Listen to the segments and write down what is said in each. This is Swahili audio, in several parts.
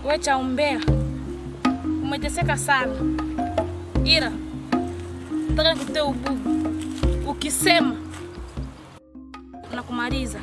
We cha umbea, umeteseka sana, ila nataka nikutoe ubugu. Ukisema nakumaliza.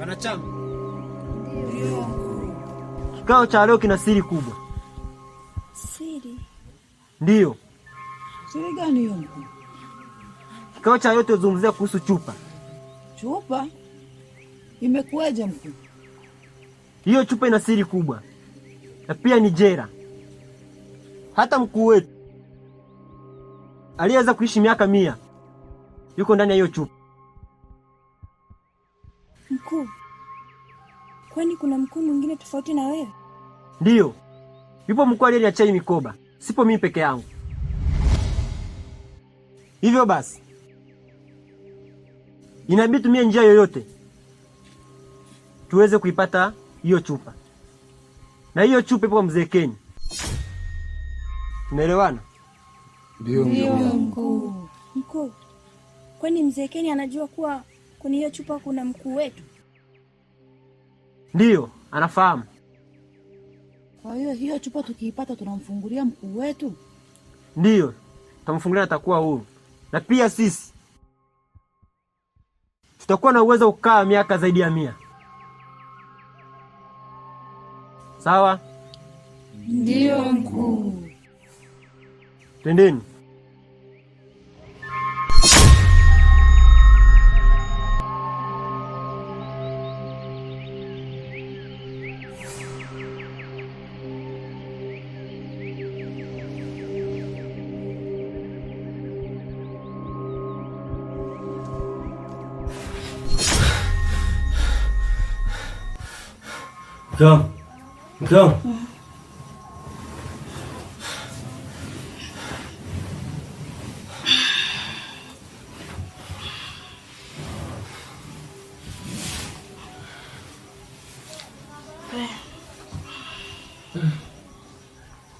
Wanachama, kikao cha leo kina siri kubwa. Siri? Ndiyo. Siri gani hiyo mkuu? Kikao cha leo tuzungumzia kuhusu chupa. Chupa? Imekuwaje mkuu? Hiyo chupa ina siri kubwa na pia ni jera. Hata mkuu wetu aliyeweza kuishi miaka 100 yuko ndani ya hiyo chupa. Mkuu, kwani kuna mkuu mwingine tofauti na wewe? Ndiyo, yupo mkuu aliyeniachia hii mikoba, sipo mimi peke yangu. Hivyo basi inabidi tumie njia yoyote tuweze kuipata hiyo chupa, na hiyo chupa ipo kwa mzee Keni. Tumeelewana? Ndio mkuu. Mkuu, kwani mzee Keni anajua kuwa kwenye hiyo chupa kuna mkuu wetu? Ndiyo, anafahamu. Kwa hiyo hiyo chupa tukiipata tunamfungulia mkuu wetu? Ndiyo, tutamfungulia, atakuwa huru. Na pia sisi tutakuwa na uwezo kukaa miaka zaidi ya 100. Sawa? Ndiyo mkuu. Twendeni. Mkao.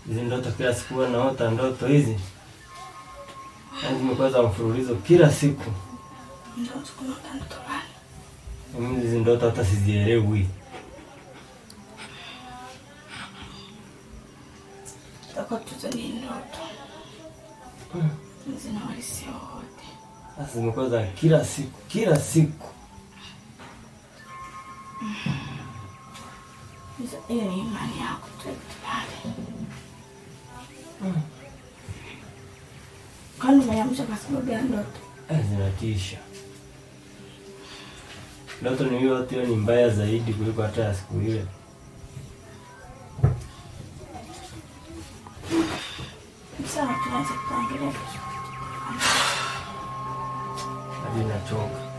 Hizi ndoto kila siku naota ndoto hizi. Yaani zimekuwa za mfululizo kila siku. Ndoto kuna ndoto gani? Mimi hizi ndoto hata sizielewi. Tako tutani ndoto. Zina walisi wote. Sasa zimekuwa za kila siku. Hiyo ni imani yako tu pale. Kwani umeamsha kwa sababu ya ndoto? Zinatisha. Ndoto ni hiyo ni mbaya zaidi kuliko hata ya siku ile. Sawa, tuanze kuangalia. Hadi nachoka.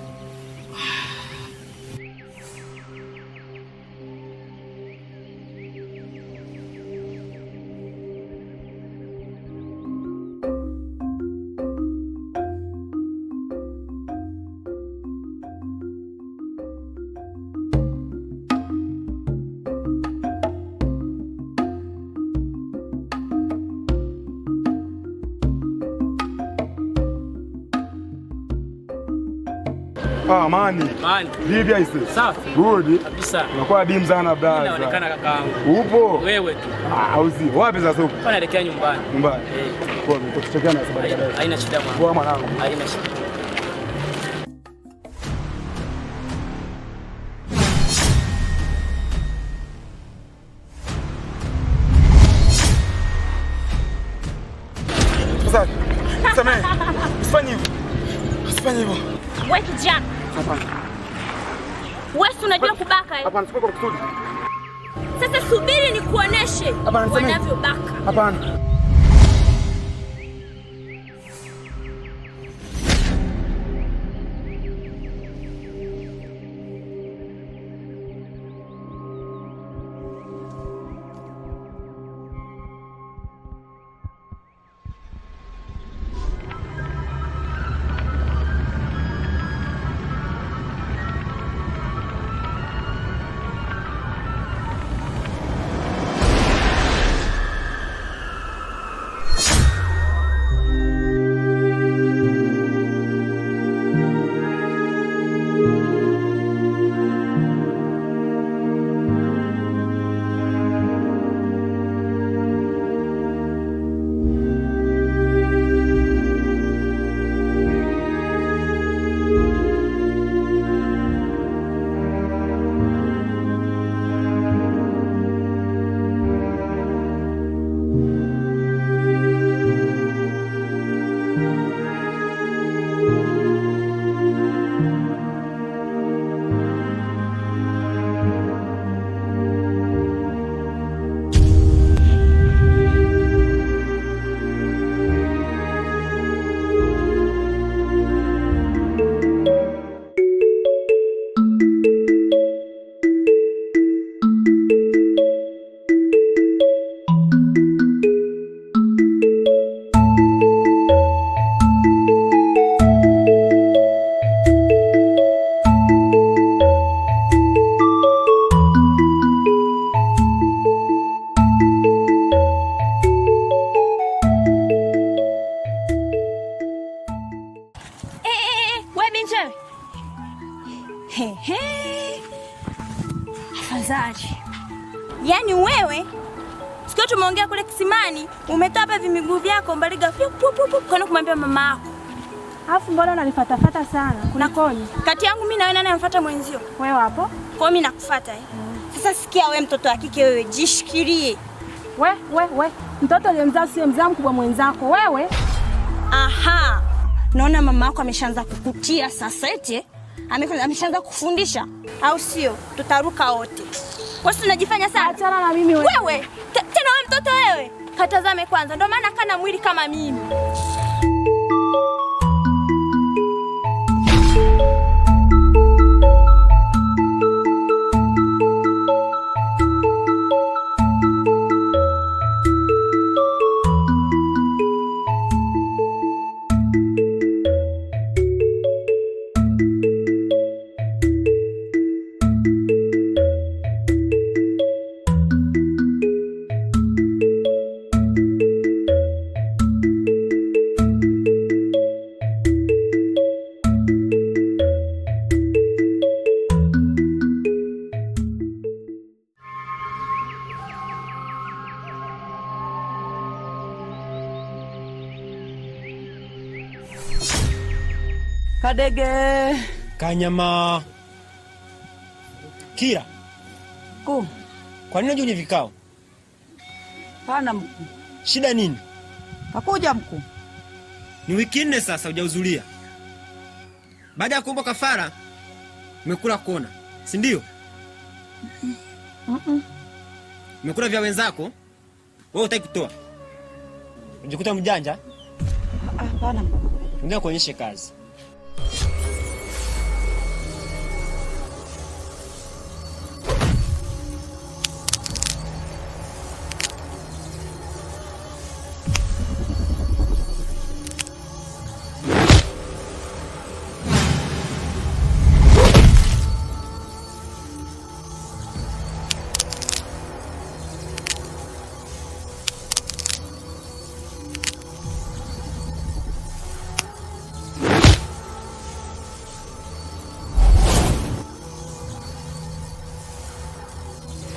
Mani. Vipi aise? Safi. Good. Kabisa. Unakuwa dim sana brother. Inaonekana kakaangu. Upo? Wewe tu. Auzi. Wapi sasa huko? Bwana naelekea nyumbani. Nyumbani. Kwa nini tukichekana sababu baadaye? Haina shida mwanangu. Kwa mwanangu. Haina shida. Sasa. Samee. Usifanye hivyo. Usifanye hivyo. Wewe kijana. Hapana. Wewe unajua kubaka eh? Hapana, sikuwa kwa kusudi. Sasa subiri nikuoneshe wanavyobaka. Hapana. Afadhali. Yaani wewe siku tumeongea kule kisimani, umetoa hapa vimiguu vyako mbaliga kwenda kumwambia mama yako. Alafu mbona unanifatafata sana? Kuna koni? Kati yangu mimi na wewe nani anamfuata mwenzio? Wewe hapo? Kwa mimi nakufuata Sasa sikia wewe mtoto wa kike wewe, jishikilie. We. Mtoto aliyemzaa sio mzaa mkubwa mwenzako wewe. Aha. Naona mama yako ameshaanza kukutia sasa eti. Ameshaanza kufundisha au sio? Tutaruka wote. Wewe unajifanya sana. Achana na mimi wewe. Wewe, tena wewe mtoto wewe. Katazame kwanza. Ndio maana kana mwili kama mimi. Kadege Kanyama Kira ku kwa nini unajua vikao? Pana mkuu. Shida nini? Hakuja mkuu. Ni wiki 4 sasa hujahudhuria. Baada ya kuomba kafara umekula kona, si ndio? Umekula vya wenzako, wewe utaki kutoa. Unajikuta mjanja? Hapana mkuu. Ngoja kuonyeshe kazi.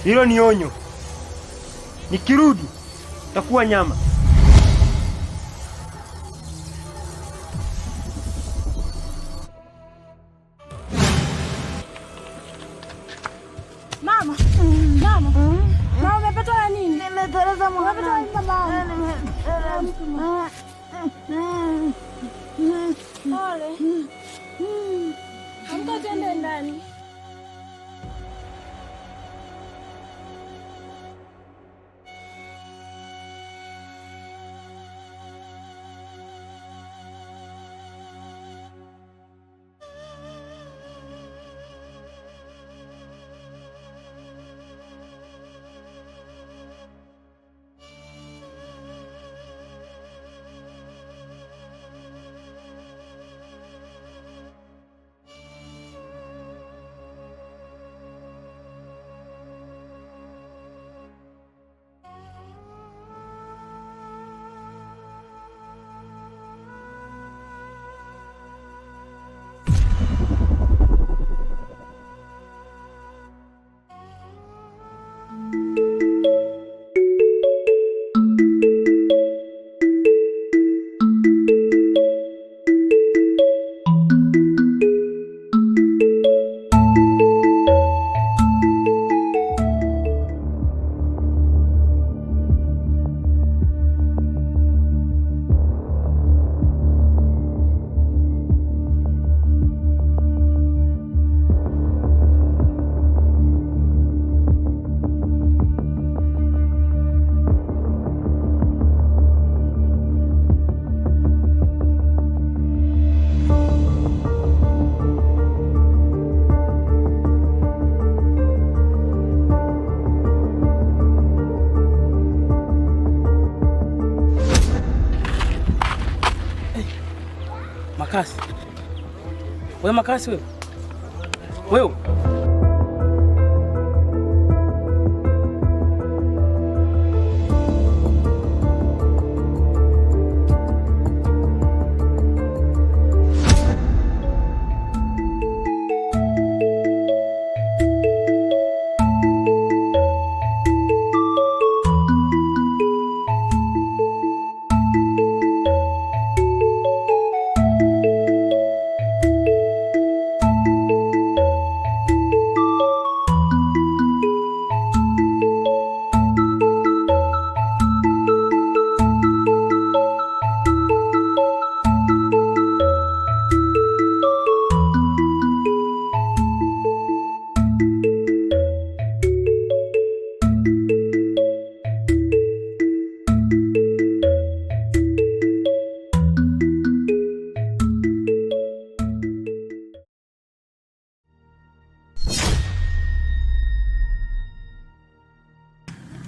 Hilo ni onyo. Nikirudi takuwa nyama. Mama. Mama umepata na nini? Nimeteleza mwana. Pole. Amka tuende ndani. Makasi. Wewe Makasi wewe. Wewe.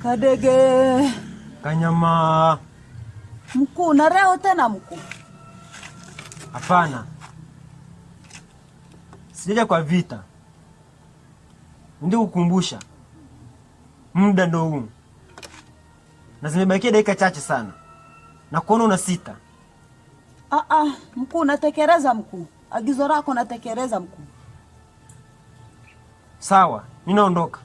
Kadege. Kanyama. Mkuu, na leo tena mkuu? Hapana. Sijaja kwa vita. Ndio kukumbusha. Muda ndo huu. Na zimebakia dakika chache sana. Na kuona una sita. Mkuu, natekeleza mkuu. Agizo lako natekeleza mkuu. Sawa, ninaondoka.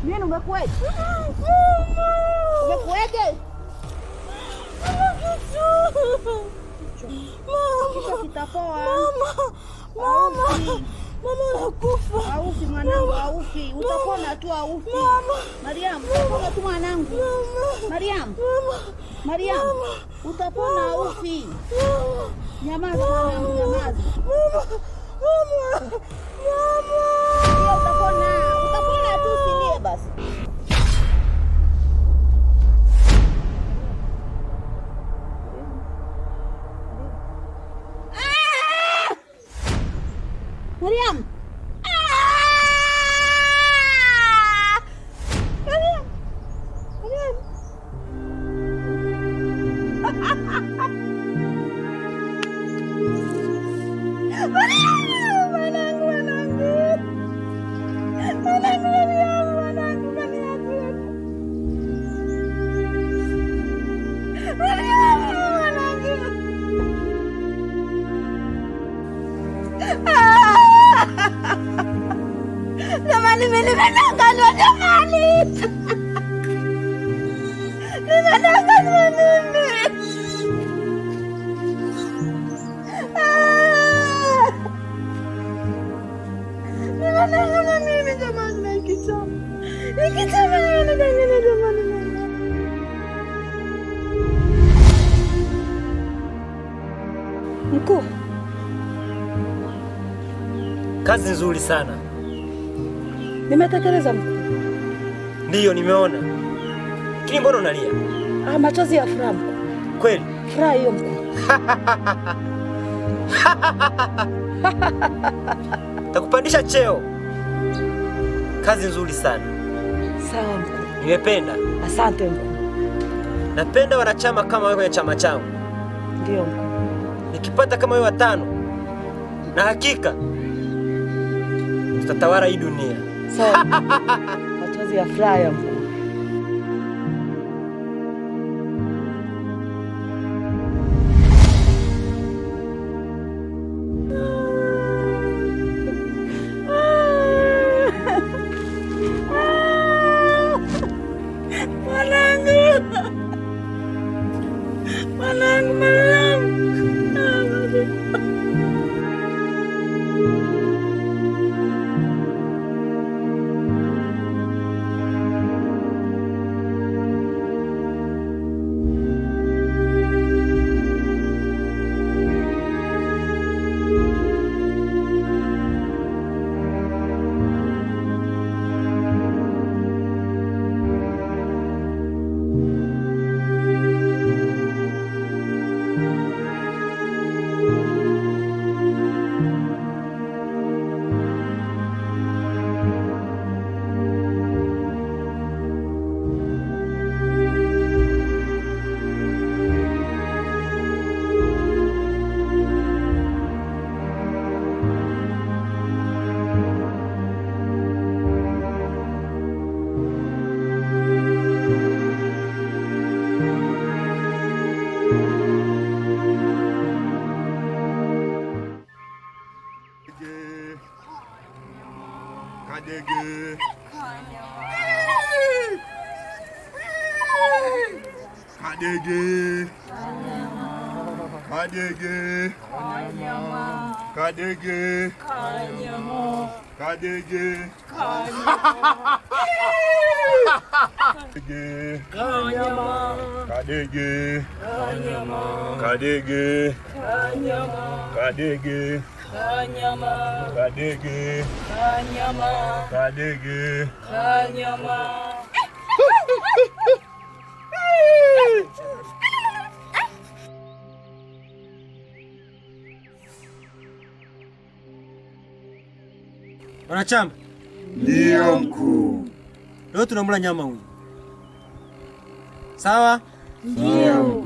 Nini umekueje? Umekueje? Kichwa kitapoa. Mama nakufa. Aufi mwanangu, aufi. Utapona tu aufi. Mariam, utapona tu mwanangu. Mariam. Mariam, utapona aufi. Nyamaza mwanangu, nyamaza. Utapona tu, usilie basi. Mariam. Jamani, mimi nimedanganywa jamani. Nimedanganywa mimi. Nimedanganywa mimi jamani, nikichoma. Nimedanganywa jamani. Mkuu. Kazi nzuri sana. Nimetekeleza mkuu. Ndiyo, nimeona. Lakini mbona unalia? Machozi ya furaha mkuu. Kweli? Furaha hiyo mkuu. Takupandisha cheo. Kazi nzuri sana. Sawa mkuu. Nimependa. Asante mkuu. Napenda wanachama kama wewe kwenye chama changu. Ndio mkuu. Nikipata kama wewe 5, na hakika tutatawala hii dunia. Sawa. Machozi ya furaha ya mkuu. Mwanangu. Kadege. Kadege. Kadege. Kadege. Kadege. Kadege. Kadege. Kadege. Kadege. Kadege. Wanachama. Ndio mkuu. Leo tunamla nyama huyu. Sawa? Ndio.